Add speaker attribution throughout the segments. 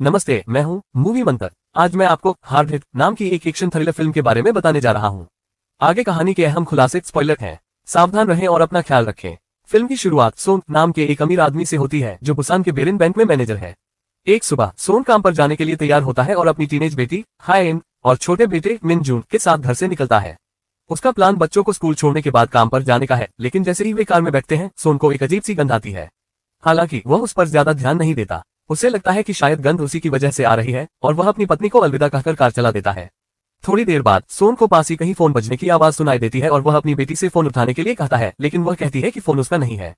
Speaker 1: नमस्ते, मैं हूँ मूवी मंतर। आज मैं आपको हार्ड हिट नाम की एक एक्शन थ्रिलर फिल्म के बारे में बताने जा रहा हूँ। आगे कहानी के अहम खुलासे स्पॉइलर हैं। सावधान रहें और अपना ख्याल रखें। फिल्म की शुरुआत सोन नाम के एक अमीर आदमी से होती है जो बुसान के बेरिन बैंक में मैनेजर है। एक सुबह सोन काम पर जाने के लिए तैयार होता है और अपनी टीनेज बेटी हाय इन और छोटे बेटे मिन जून के साथ घर से निकलता है। उसका प्लान बच्चों को स्कूल छोड़ने के बाद काम पर जाने का है, लेकिन जैसे ही वे कार में बैठते हैं सोन को एक अजीब सी गंध आती है। हालांकि वह उस पर ज्यादा ध्यान नहीं देता। उसे लगता है कि शायद गंध उसी की वजह से आ रही है और वह अपनी पत्नी को अलविदा कहकर कार चला देता है। थोड़ी देर बाद सोन को पास ही कहीं फोन बजने की आवाज सुनाई देती है और वह अपनी बेटी से फोन उठाने के लिए कहता है, लेकिन वह कहती है कि फोन उसका नहीं है।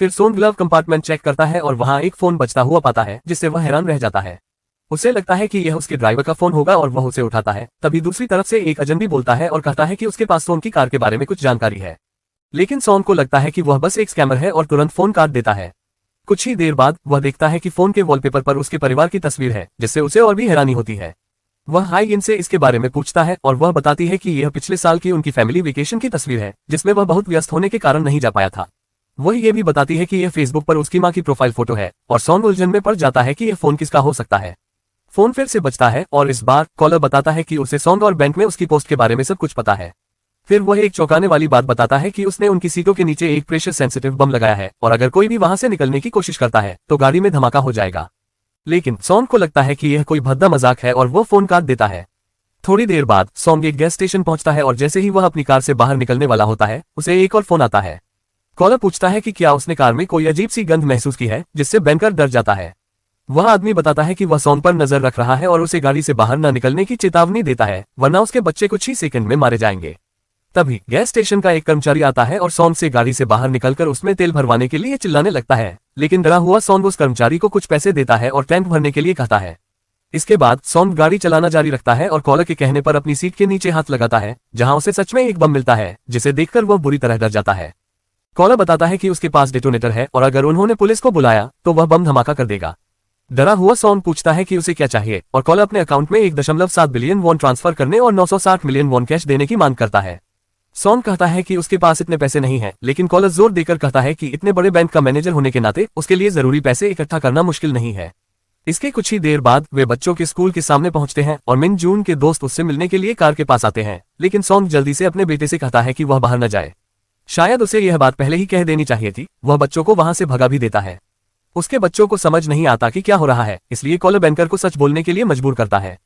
Speaker 1: फिर सोन ग्लव कंपार्टमेंट चेक करता है और वहां एक फोन बजता हुआ पाता है, जिससे वह हैरान रह जाता है। उसे लगता है कि यह उसके ड्राइवर का फोन होगा और वह उसे उठाता है। तभी दूसरी तरफ से एक अजनबी बोलता है और कहता है कि उसके पास सोन की कार के बारे में कुछ जानकारी है। लेकिन सोन को लगता है कि वह बस एक स्कैमर है और तुरंत फोन काट देता है। कुछ ही देर बाद वह देखता है कि फोन के वॉलपेपर पर उसके परिवार की तस्वीर है, जिससे उसे और भी हैरानी होती है। वह हाई इन से इसके बारे में पूछता है और वह बताती है कि यह पिछले साल की उनकी फैमिली वेकेशन की तस्वीर है, जिसमें वह बहुत व्यस्त होने के कारण नहीं जा पाया था। वह ये भी बताती है कि यह फेसबुक पर उसकी मां की प्रोफाइल फोटो है और सोन उलझन में पड़ जाता है कि यह फोन किसका हो सकता है। फोन फिर से बजता है और इस बार कॉलर बताता है कि उसे सोन और बैंक में उसकी पोस्ट के बारे में सब कुछ पता है। फिर वह एक चौंकाने वाली बात बताता है कि उसने उनकी सीटों के नीचे एक प्रेशर सेंसिटिव बम लगाया है और अगर कोई भी वहां से निकलने की कोशिश करता है तो गाड़ी में धमाका हो जाएगा। लेकिन सोन को लगता है कि यह कोई भद्दा मजाक है और वो फोन काट देता है। थोड़ी देर बाद सोन एक गैस स्टेशन पहुंचता है और जैसे ही वह अपनी कार से बाहर निकलने वाला होता है, उसे एक और फोन आता है। कॉलर पूछता है कि क्या उसने कार में कोई अजीब सी गंध महसूस की है, जिससे बैंकर डर जाता है। वह आदमी बताता है कि वह सोन पर नजर रख रहा है और उसे गाड़ी से बाहर न निकलने की चेतावनी देता है, वरना उसके बच्चे कुछ ही सेकंड में मारे जाएंगे। तभी गैस स्टेशन का एक कर्मचारी आता है और सोन से गाड़ी से बाहर निकलकर उसमें तेल भरवाने के लिए चिल्लाने लगता है, लेकिन डरा हुआ सोन उस कर्मचारी को कुछ पैसे देता है और टैंक भरने के लिए कहता है। इसके बाद सोन गाड़ी चलाना जारी रखता है और कॉलर के कहने पर अपनी सीट के नीचे हाथ लगाता है, जहां उसे सच में एक बम मिलता है, जिसे देखकर वह बुरी तरह डर जाता है। कॉलर बताता है कि उसके पास डेटोनेटर है और अगर उन्होंने पुलिस को बुलाया तो वह बम धमाका कर देगा। डरा हुआ सोन पूछता है कि उसे क्या चाहिए और कॉलर अपने अकाउंट में 1.7 बिलियन वॉन ट्रांसफर करने और 960 मिलियन वॉन कैश देने की मांग करता है। सोन कहता है कि उसके पास इतने पैसे नहीं हैं, लेकिन कॉलर जोर देकर कहता है कि इतने बड़े बैंक का मैनेजर होने के नाते उसके लिए जरूरी पैसे इकट्ठा करना मुश्किल नहीं है। इसके कुछ ही देर बाद वे बच्चों के स्कूल के सामने पहुंचते हैं और मिन जून के दोस्त उससे मिलने के लिए कार के पास आते हैं, लेकिन सोन जल्दी से अपने बेटे से कहता है कि वह बाहर न जाए। शायद उसे यह बात पहले ही कह देनी चाहिए थी। वह बच्चों को वहां से भगा भी देता है। उसके बच्चों को समझ नहीं आता कि क्या हो रहा है, इसलिए कॉलर बैंकर को सच बोलने के लिए मजबूर करता है।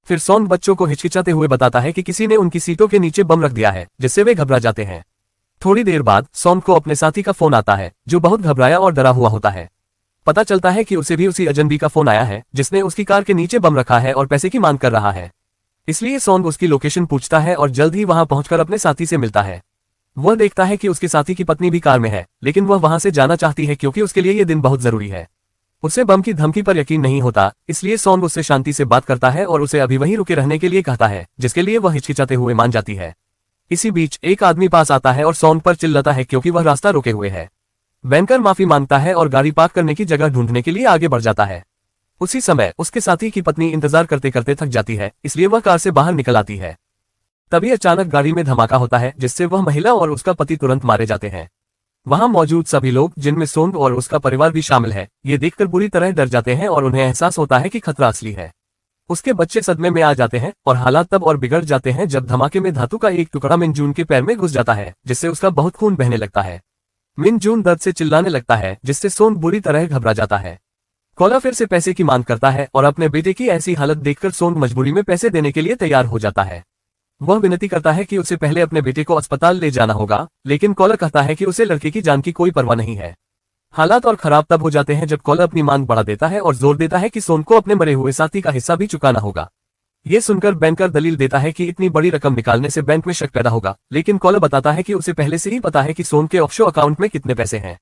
Speaker 1: फिर सोन बच्चों को हिचकिचाते हुए बताता है कि किसी ने उनकी सीटों के नीचे बम रख दिया है, जिससे वे घबरा जाते हैं। थोड़ी देर बाद सोन को अपने साथी का फोन आता है, जो बहुत घबराया और डरा हुआ होता है। पता चलता है कि उसे भी उसी अजनबी का फोन आया है, जिसने उसकी कार के नीचे बम रखा है और पैसे की मांग कर रहा है। इसलिए सोन उसकी लोकेशन पूछता है और जल्द ही वहां पहुंचकर अपने साथी से मिलता है। वह देखता है कि उसके साथी की पत्नी भी कार में है, लेकिन वह वहां से जाना चाहती है क्योंकि उसके लिए यह दिन बहुत जरूरी है। उसे बम की धमकी पर यकीन नहीं होता, इसलिए सोन उससे शांति से बात करता है और उसे अभी वहीं रुके रहने के लिए कहता है, जिसके लिए वह हिचकिचाते हुए मान जाती है। इसी बीच एक आदमी पास आता है और सोन पर चिल्लाता है क्योंकि वह रास्ता रोके हुए है। बैंकर माफी मांगता है और गाड़ी पार्क करने की जगह ढूंढने के लिए आगे बढ़ जाता है। उसी समय उसके साथी की पत्नी इंतजार करते करते थक जाती है, इसलिए वह कार से बाहर निकल आती है। तभी अचानक गाड़ी में धमाका होता है, जिससे वह महिला और उसका पति तुरंत मारे जाते हैं। वहां मौजूद सभी लोग, जिनमें सोन और उसका परिवार भी शामिल है, ये देखकर बुरी तरह डर जाते हैं और उन्हें एहसास होता है कि खतरा असली है। उसके बच्चे सदमे में आ जाते हैं और हालात तब और बिगड़ जाते हैं जब धमाके में धातु का एक टुकड़ा मिन जून के पैर में घुस जाता है, जिससे उसका बहुत खून बहने लगता है। मिन जून दर्द से चिल्लाने लगता है, जिससे सोन बुरी तरह घबरा जाता है। कॉलर फिर से पैसे की मांग करता है और अपने बेटे की ऐसी हालत देखकर सोन मजबूरी में पैसे देने के लिए तैयार हो जाता है। वह विनती करता है कि उसे पहले अपने बेटे को अस्पताल ले जाना होगा, लेकिन कॉलर कहता है कि उसे लड़के की जान की कोई परवाह नहीं है। हालात और खराब तब हो जाते हैं जब कॉलर अपनी मांग बढ़ा देता है और जोर देता है कि सोन को अपने मरे हुए साथी का हिस्सा भी चुकाना होगा। ये सुनकर बैंकर दलील देता है कि इतनी बड़ी रकम निकालने से बैंक में शक पैदा होगा, लेकिन कॉलर बताता है कि उसे पहले से ही पता है कि सोन के ऑफशोर अकाउंट में कितने पैसे हैं।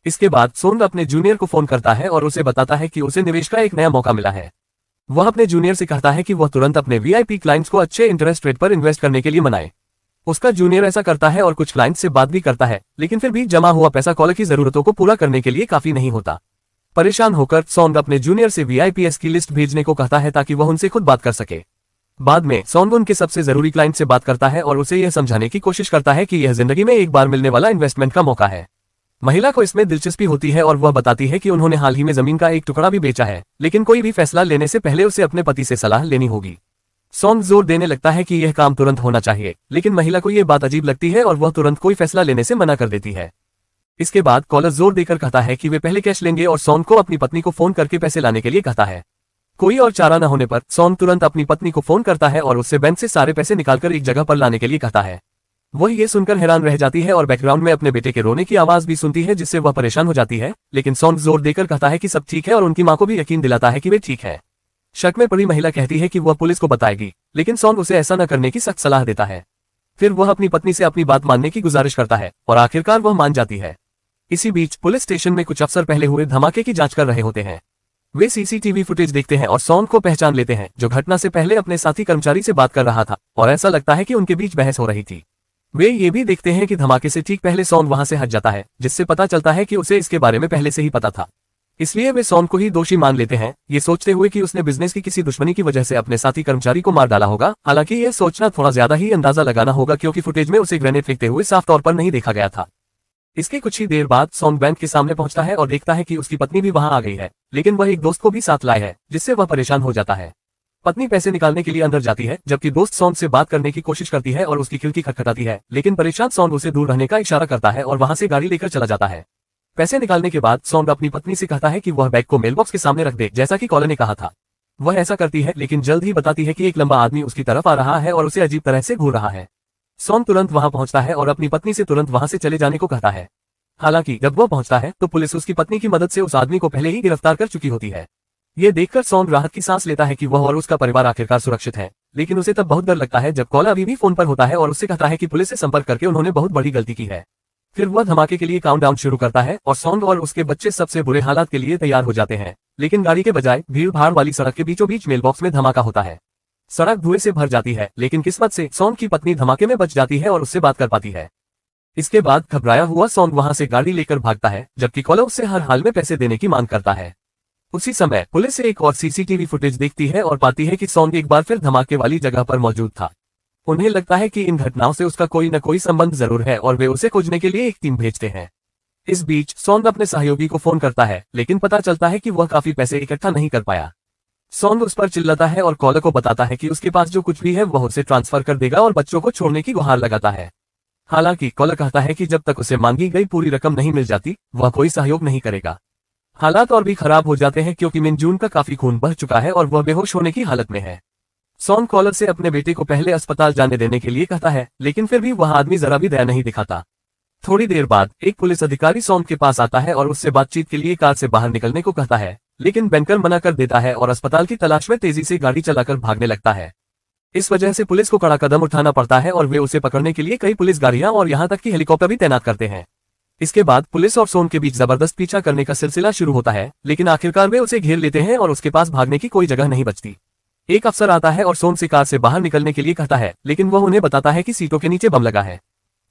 Speaker 1: इसके बाद सोन अपने जूनियर को फोन करता है और उसे बताता है कि उसे निवेश का एक नया मौका मिला है। वह अपने जूनियर से कहता है कि वह तुरंत अपने वीआईपी क्लाइंट्स को अच्छे इंटरेस्ट रेट पर इन्वेस्ट करने के लिए मनाए। उसका जूनियर ऐसा करता है और कुछ क्लाइंट्स से बात भी करता है, लेकिन फिर भी जमा हुआ पैसा कॉलर की जरूरतों को पूरा करने के लिए काफी नहीं होता। परेशान होकर सोन अपने जूनियर से वीआईपीएस की लिस्ट भेजने को कहता है ताकि वह उनसे खुद बात कर सके। बाद में सोन उनके सबसे जरूरी क्लाइंट से बात करता है और उसे यह समझाने की कोशिश करता है कि यह जिंदगी में एक बार मिलने वाला इन्वेस्टमेंट का मौका है। महिला को इसमें दिलचस्पी होती है और वह बताती है कि उन्होंने हाल ही में जमीन का एक टुकड़ा भी बेचा है, लेकिन कोई भी फैसला लेने से पहले उसे अपने पति से सलाह लेनी होगी। सॉन्ग जोर देने लगता है कि यह काम तुरंत होना चाहिए, लेकिन महिला को यह बात अजीब लगती है और वह तुरंत कोई फैसला लेने से मना कर देती है। इसके बाद कॉलर जोर देकर कहता है कि वे पहले कैश लेंगे और सॉन्ग को अपनी पत्नी को फोन करके पैसे लाने के लिए कहता है। कोई और चारा न होने पर सॉन्ग तुरंत अपनी पत्नी को फोन करता है और उससे बैंक से सारे पैसे निकालकर एक जगह पर लाने के लिए कहता है। वह ये सुनकर हैरान रह जाती है और बैकग्राउंड में अपने बेटे के रोने की आवाज भी सुनती है, जिससे वह परेशान हो जाती है, लेकिन सॉन्ग जोर देकर कहता है कि सब ठीक है और उनकी मां को भी यकीन दिलाता है कि वे ठीक है। शक में पड़ी महिला कहती है कि वह पुलिस को बताएगी, लेकिन सॉन्ग उसे ऐसा न करने की सख्त सलाह देता है। फिर वह अपनी पत्नी से अपनी बात मानने की गुजारिश करता है और आखिरकार वह मान जाती है। इसी बीच पुलिस स्टेशन में कुछ अफसर पहले हुए धमाके की जांच कर रहे होते हैं। वे सीसीटीवी फुटेज देखते हैं और सॉन्ग को पहचान लेते हैं, जो घटना से पहले अपने साथी कर्मचारी से बात कर रहा था और ऐसा लगता है कि उनके बीच बहस हो रही थी। वे ये भी देखते हैं कि धमाके से ठीक पहले सॉन्ग वहां से हट जाता है, जिससे पता चलता है कि उसे इसके बारे में पहले से ही पता था। इसलिए वे सॉन्ग को ही दोषी मान लेते हैं, ये सोचते हुए कि उसने बिजनेस की किसी दुश्मनी की वजह से अपने साथी कर्मचारी को मार डाला होगा। हालांकि यह सोचना थोड़ा ज्यादा ही अंदाजा लगाना होगा, क्योंकि फुटेज में उसे ग्रेनेड फेंकते हुए साफ तौर पर नहीं देखा गया था। इसके कुछ ही देर बाद सॉन्ग बैंक के सामने पहुंचता है और देखता है कि उसकी पत्नी भी वहां आ गई है, लेकिन वह एक दोस्त को भी साथ लाए है, जिससे वह परेशान हो जाता है। पत्नी पैसे निकालने के लिए अंदर जाती है, जबकि दोस्त सॉन्ग से बात करने की कोशिश करती है और उसकी खिड़की खटखटाती है, लेकिन परेशान सॉन्ग उसे दूर रहने का इशारा करता है और वहां से गाड़ी लेकर चला जाता है। पैसे निकालने के बाद सॉन्ग अपनी पत्नी से कहता है कि वह बैग को मेलबॉक्स के सामने रख दे, जैसा कि कॉलर ने कहा था। वह ऐसा करती है, लेकिन जल्द ही बताती है कि एक लंबा आदमी उसकी तरफ आ रहा है और उसे अजीब तरह से घूर रहा है। सॉन्ग तुरंत वहां पहुंचता है और अपनी पत्नी से तुरंत वहां से चले जाने को कहता है। हालांकि जब वह पहुंचता है तो पुलिस उसकी पत्नी की मदद से उस आदमी को पहले ही गिरफ्तार कर चुकी होती है। ये देखकर सॉन्ग राहत की सांस लेता है कि वह और उसका परिवार आखिरकार सुरक्षित है, लेकिन उसे तब बहुत डर लगता है जब कॉलर अभी भी फोन पर होता है और उससे कहता है कि पुलिस से संपर्क करके उन्होंने बहुत बड़ी गलती की है। फिर वह धमाके के लिए काउंटडाउन शुरू करता है और सॉन्ग और उसके बच्चे सबसे बुरे हालात के लिए तैयार हो जाते हैं, लेकिन गाड़ी के बजाय भीड़ भाड़ वाली सड़क के बीचों बीच मेलबॉक्स में धमाका होता है। सड़क धुएं से भर जाती है, लेकिन किस्मत से सॉन्ग की पत्नी धमाके में बच जाती है और उससे बात कर पाती है। इसके बाद घबराया हुआ सॉन्ग वहां से गाड़ी लेकर भागता है, जबकि कॉलर उससे हर हाल में पैसे देने की मांग करता है। उसी समय पुलिस एक और सीसीटीवी फुटेज देखती है और पाती है कि सॉन्ग एक बार फिर धमाके वाली जगह पर मौजूद था। उन्हें लगता है कि इन घटनाओं से उसका कोई न कोई संबंध जरूर है और वे उसे खोजने के लिए एक टीम भेजते हैं। इस बीच सॉन्ग अपने सहयोगी को फोन करता है, लेकिन पता चलता है कि वह काफी पैसे इकट्ठा नहीं कर पाया। सॉन्ग उस पर चिल्लाता है और कॉलर को बताता है कि उसके पास जो कुछ भी है वह उसे ट्रांसफर कर देगा और बच्चों को छोड़ने की गुहार लगाता है। हालांकि कॉलर कहता है कि जब तक उसे मांगी गई पूरी रकम नहीं मिल जाती, वह कोई सहयोग नहीं करेगा। हालात और भी खराब हो जाते हैं, क्योंकि मिनजून का काफी खून बह चुका है और वह बेहोश होने की हालत में है। सॉन्ग कॉलर से अपने बेटे को पहले अस्पताल जाने देने के लिए कहता है, लेकिन फिर भी वह आदमी जरा भी दया नहीं दिखाता। थोड़ी देर बाद एक पुलिस अधिकारी सॉन्ग के पास आता है और उससे बातचीत के लिए कार से बाहर निकलने को कहता है, लेकिन बैंकर मना कर देता है और अस्पताल की तलाश में तेजी से गाड़ी चलाकर भागने लगता है। इस वजह से पुलिस को कड़ा कदम उठाना पड़ता है और वे उसे पकड़ने के लिए कई पुलिस गाड़ियां और यहां तक कि हेलीकॉप्टर भी तैनात करते हैं। इसके बाद पुलिस और सॉन्ग के बीच जबरदस्त पीछा करने का सिलसिला शुरू होता है, लेकिन आखिरकार वे उसे घेर लेते हैं और उसके पास भागने की कोई जगह नहीं बचती। एक अफसर आता है और सॉन्ग से कार से बाहर निकलने के लिए कहता है, लेकिन वह उन्हें बताता है कि सीटों के नीचे बम लगा है।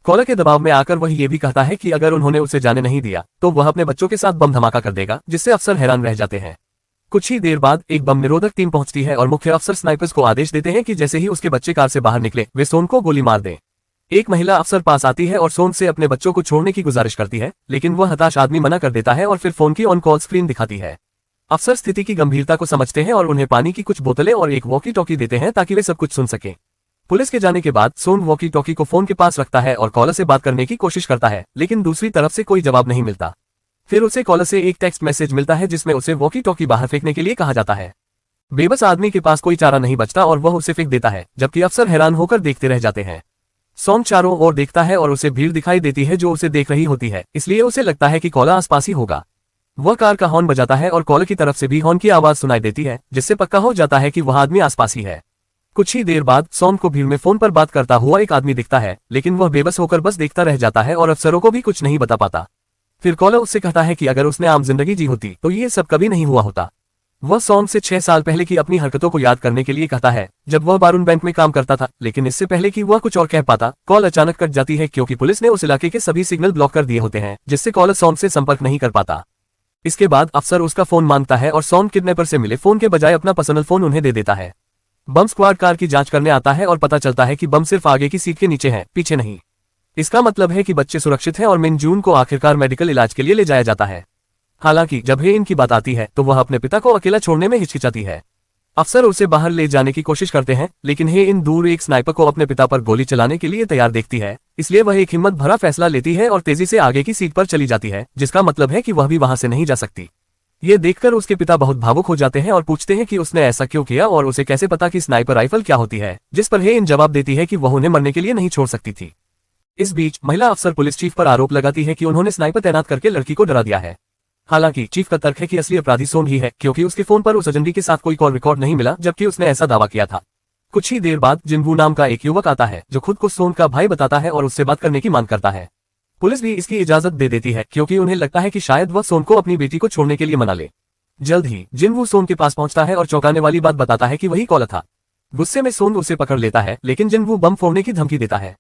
Speaker 1: कॉलर के दबाव में आकर वह ये भी कहता है कि अगर उन्होंने उसे जाने नहीं दिया तो वह अपने बच्चों के साथ बम धमाका कर देगा, जिससे अफसर हैरान रह जाते हैं। कुछ ही देर बाद एक बम निरोधक टीम पहुंचती है और मुख्य अफसर स्नाइपर्स को आदेश देते हैं कि जैसे ही उसके बच्चे कार से बाहर निकले वे सॉन्ग को गोली मार दें। एक महिला अफसर पास आती है और सॉन्ग से अपने बच्चों को छोड़ने की गुजारिश करती है, लेकिन वह हताश आदमी मना कर देता है और फिर फोन की ऑन कॉल स्क्रीन दिखाती है। अफसर स्थिति की गंभीरता को समझते हैं और उन्हें पानी की कुछ बोतलें और एक वॉकी टॉकी देते हैं ताकि वे सब कुछ सुन सकें। पुलिस के जाने के बाद सॉन्ग वॉकी टॉकी को फोन के पास रखता है और कॉलर से बात करने की कोशिश करता है, लेकिन दूसरी तरफ से कोई जवाब नहीं मिलता। फिर उसे कॉलर से एक टेक्स्ट मैसेज मिलता है जिसमें उसे वॉकी टॉकी बाहर फेंकने के लिए कहा जाता है। बेबस आदमी के पास कोई चारा नहीं बचता और वह उसे फेंक देता है, जबकि अफसर हैरान होकर देखते रह जाते हैं। सॉन्ग चारों ओर देखता है और उसे भीड़ दिखाई देती है जो उसे देख रही होती है, इसलिए उसे लगता है कि कॉलर आसपास ही होगा। वह कार का हॉर्न बजाता है और कॉलर की तरफ से भी हॉर्न की आवाज सुनाई देती है, जिससे पक्का हो जाता है कि वह आदमी आसपास ही है। कुछ ही देर बाद सॉन्ग को भीड़ में फोन पर बात करता हुआ एक आदमी दिखता है, लेकिन वह बेबस होकर बस देखता रह जाता है और अफसरों को भी कुछ नहीं बता पाता। फिर कॉलर उससे कहता है कि अगर उसने आम जिंदगी जी होती तो ये सब कभी नहीं हुआ होता। वह सॉन्ग से 6 साल पहले की अपनी हरकतों को याद करने के लिए कहता है, जब वह बारून बैंक में काम करता था, लेकिन इससे पहले कि वह कुछ और कह पाता, कॉल अचानक कट जाती है क्योंकि पुलिस ने उस इलाके के सभी सिग्नल ब्लॉक कर दिए होते हैं, जिससे कॉलर सॉन्ग से संपर्क नहीं कर पाता। इसके बाद अफसर उसका फोन मांगता है और सॉन्ग किडनैपर से मिले फोन के बजाय अपना पर्सनल फोन उन्हें दे देता है। बम स्क्वाड कार की जांच करने आता है और पता चलता है कि बम सिर्फ आगे की सीट के नीचे है, पीछे नहीं। इसका मतलब है कि बच्चे सुरक्षित हैं और मिन जून को आखिरकार मेडिकल इलाज के लिए ले जाया जाता है। हालांकि जब हे इन की बात आती है तो वह अपने पिता को अकेला छोड़ने में हिचकिचाती है। अफसर उसे बाहर ले जाने की कोशिश करते हैं, लेकिन हे इन दूर एक स्नाइपर को अपने पिता पर गोली चलाने के लिए तैयार देखती है, इसलिए वह एक हिम्मत भरा फैसला लेती है और तेजी से आगे की सीट पर चली जाती है, जिसका मतलब है कि वह भी वहां से नहीं जा सकती। ये देखकर उसके पिता बहुत भावुक हो जाते हैं और पूछते हैं कि उसने ऐसा क्यों किया और उसे कैसे पता कि स्नाइपर राइफल क्या होती है, जिस पर हे इन जवाब देती है कि वह उन्हें मरने के लिए नहीं छोड़ सकती थी। इस बीच महिला अफसर पुलिस चीफ पर आरोप लगाती है कि उन्होंने स्नाइपर तैनात करके लड़की को डरा दिया है। हालांकि चीफ का तर्क है कि असली अपराधी सोन ही है, क्योंकि उसके फोन पर उस अजनबी के साथ कोई कॉल रिकॉर्ड नहीं मिला, जबकि उसने ऐसा दावा किया था। कुछ ही देर बाद जिनवू नाम का एक युवक आता है जो खुद को सोन का भाई बताता है और उससे बात करने की मांग करता है। पुलिस भी इसकी इजाजत दे देती है, क्योंकि उन्हें लगता है कि शायद वह सोन को अपनी बेटी को छोड़ने के लिए मना ले। जल्द ही जिनवू सोन के पास पहुंचता है और चौंकाने वाली बात बताता है कि वही कॉलर था। गुस्से में सोन उसे पकड़ लेता है, लेकिन जिनवू बम फोड़ने की धमकी देता है।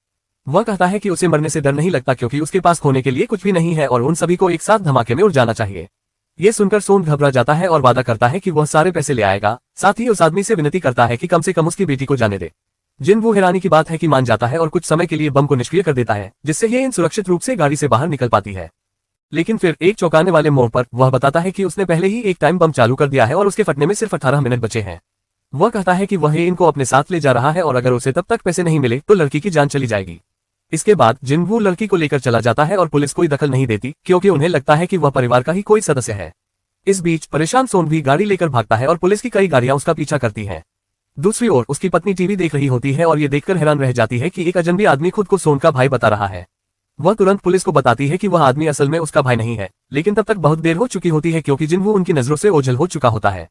Speaker 1: वह कहता है कि उसे मरने से डर नहीं लगता, क्योंकि उसके पास खोने के लिए कुछ भी नहीं है और उन सभी को एक साथ धमाके में उड़ जाना चाहिए। ये सुनकर सोन घबरा जाता है और वादा करता है कि वह सारे पैसे ले आएगा। साथ ही उस आदमी से विनती करता है कि कम से कम उसकी बेटी को जाने दे। जिनवू हैरानी की बात है कि मान जाता है और कुछ समय के लिए बम को निष्क्रिय कर देता है, जिससे ये इन सुरक्षित रूप से गाड़ी से बाहर निकल पाती है। लेकिन फिर एक चौंकाने वाले मोड़ पर वह बताता है कि उसने पहले ही एक टाइम बम चालू कर दिया है और उसके फटने में सिर्फ 18 मिनट बचे हैं। वह कहता है कि वह इनको अपने साथ ले जा रहा है और अगर उसे तब तक पैसे नहीं मिले तो लड़की की जान चली जाएगी। इसके बाद जिनवू लड़की को लेकर चला जाता है और पुलिस कोई दखल नहीं देती, क्योंकि उन्हें लगता है कि वह परिवार का ही कोई सदस्य है। इस बीच परेशान सोन भी गाड़ी लेकर भागता है और पुलिस की कई गाड़ियां उसका पीछा करती हैं। दूसरी ओर उसकी पत्नी टीवी देख रही होती है और ये देखकर हैरान रह जाती है कि एक अजनबी आदमी खुद को सोन का भाई बता रहा है। वह तुरंत पुलिस को बताती है कि वह आदमी असल में उसका भाई नहीं है, लेकिन तब तक बहुत देर हो चुकी होती है, क्योंकि जिनवू उनकी नजरों से ओझल हो चुका होता है।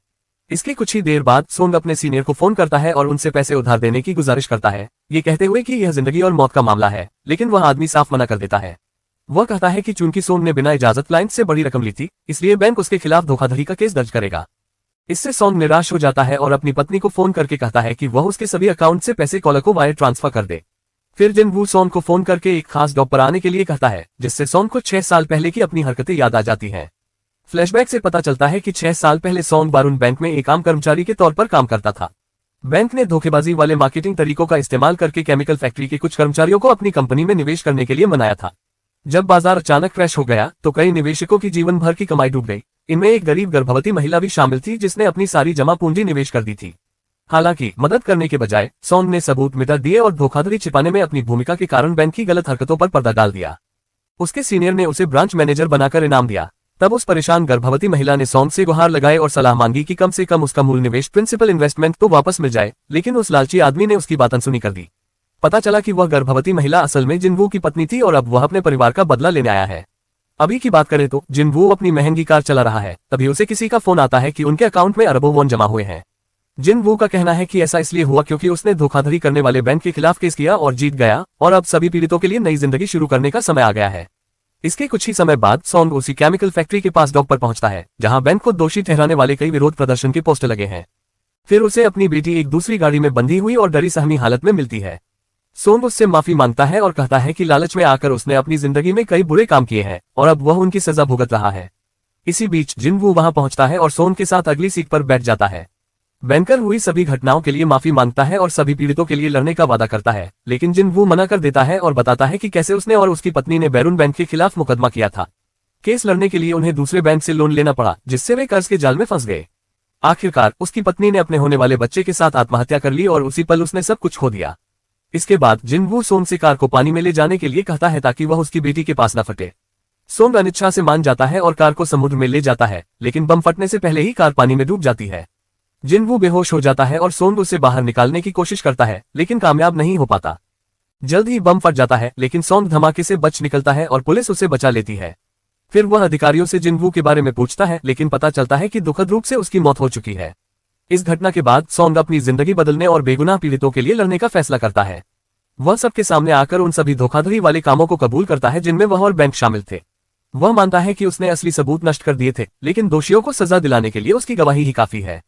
Speaker 1: इसके कुछ ही देर बाद सोन अपने सीनियर को फोन करता है और उनसे पैसे उधार देने की गुजारिश करता है, ये कहते हुए कि यह जिंदगी और मौत का मामला है, लेकिन वह आदमी साफ मना कर देता है। वह कहता है कि चूंकि सोन ने बिना इजाजत क्लाइंट से बड़ी रकम ली थी, इसलिए बैंक उसके खिलाफ धोखाधड़ी का केस दर्ज करेगा। इससे सोन निराश हो जाता है और अपनी पत्नी को फोन करके कहता है कि वह उसके सभी अकाउंट से पैसे कॉलर को वायर ट्रांसफर कर दे। फिर जिनवू सोन को फोन करके एक खास जॉब पर आने के लिए कहता है, जिससे सोन को 6 साल पहले की अपनी हरकतें याद आ जाती हैं। फ्लैशबैक से पता चलता है कि 6 साल पहले सोन बारून बैंक में एक आम कर्मचारी के तौर पर काम करता था। बैंक ने धोखेबाजी वाले मार्केटिंग तरीकों का इस्तेमाल करके केमिकल फैक्ट्री के कुछ कर्मचारियों को अपनी कंपनी में निवेश करने के लिए मनाया था। जब बाजार अचानक क्रैश हो गया तो कई निवेशकों की जीवन भर की कमाई डूब गई। इनमें एक गरीब गर्भवती महिला भी शामिल थी, जिसने अपनी सारी जमा पूंजी निवेश कर दी थी। हालांकि मदद करने के बजाय सोन ने सबूत मिटा दिए और धोखाधड़ी छिपाने में अपनी भूमिका के कारण बैंक की गलत हरकतों पर पर्दा डाल दिया। उसके सीनियर ने उसे ब्रांच मैनेजर बनाकर इनाम दिया। तब उस परेशान गर्भवती महिला ने सोन से गुहार लगाए और सलाह मांगी कि कम से कम उसका मूल निवेश प्रिंसिपल इन्वेस्टमेंट तो वापस मिल जाए, लेकिन उस लालची आदमी ने उसकी बात अनसुनी कर दी। पता चला कि वह गर्भवती महिला असल में जिनवू की पत्नी थी और अब वह अपने परिवार का बदला लेने आया है। अभी की बात करें तो जिनवू अपनी महंगी कार चला रहा है, तभी उसे किसी का फोन आता है कि उनके अकाउंट में अरबों वॉन जमा हुए हैं। जिनवू का कहना है कि ऐसा इसलिए हुआ क्योंकि उसने धोखाधड़ी करने वाले बैंक के खिलाफ केस किया और जीत गया, और अब सभी पीड़ितों के लिए नई जिंदगी शुरू करने का समय आ गया है। इसके कुछ ही समय बाद सोन उसी केमिकल फैक्ट्री के पास डॉक पर पहुंचता है, जहां बैंक को दोषी ठहराने वाले कई विरोध प्रदर्शन के पोस्टर लगे हैं। फिर उसे अपनी बेटी एक दूसरी गाड़ी में बंधी हुई और डरी सहमी हालत में मिलती है। सोन उससे माफी मांगता है और कहता है कि लालच में आकर उसने अपनी जिंदगी में कई बुरे काम किए हैं और अब वह उनकी सजा भुगत रहा है। इसी बीच जिनवू वहां पहुंचता है और सोन के साथ अगली सीट पर बैठ जाता है। बैंकर हुई सभी घटनाओं के लिए माफी मांगता है और सभी पीड़ितों के लिए लड़ने का वादा करता है, लेकिन जिनवू मना कर देता है और बताता है कि कैसे उसने और उसकी पत्नी ने बैरून बैंक के खिलाफ मुकदमा किया था। केस लड़ने के लिए उन्हें दूसरे बैंक से लोन लेना पड़ा, जिससे वे कर्ज के जाल में फंस गए। आखिरकार उसकी पत्नी ने अपने होने वाले बच्चे के साथ आत्महत्या कर ली और उसी पल उसने सब कुछ खो दिया। इसके बाद जिनवू सोन से कार को पानी में ले जाने के लिए कहता है ताकि वह उसकी बेटी के पास न फटे। सोन अनिच्छा से मान जाता है और कार को समुद्र में ले जाता है, लेकिन बम फटने से पहले ही कार पानी में डूब जाती है। जिनवू बेहोश हो जाता है और सोन उसे बाहर निकालने की कोशिश करता है, लेकिन कामयाब नहीं हो पाता। जल्द ही बम फट जाता है, लेकिन सोन धमाके से बच निकलता है और पुलिस उसे बचा लेती है। फिर वह अधिकारियों से जिनवू के बारे में पूछता है, लेकिन पता चलता है कि दुखद रूप से उसकी मौत हो चुकी है। इस घटना के बाद सोन अपनी जिंदगी बदलने और बेगुनाह पीड़ितों के लिए लड़ने का फैसला करता है। वह सबके सामने आकर उन सभी धोखाधड़ी वाले कामों को कबूल करता है जिनमें वह और बैंक शामिल थे। वह मानता है कि उसने असली सबूत नष्ट कर दिए थे, लेकिन दोषियों को सजा दिलाने के लिए उसकी गवाही ही काफी है।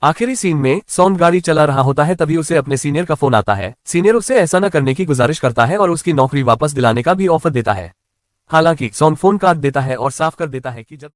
Speaker 1: आखिरी सीन में सोन गाड़ी चला रहा होता है, तभी उसे अपने सीनियर का फोन आता है। सीनियर उसे ऐसा न करने की गुजारिश करता है और उसकी नौकरी वापस दिलाने का भी ऑफर देता है। हालांकि सोन फोन काट देता है और साफ कर देता है कि जब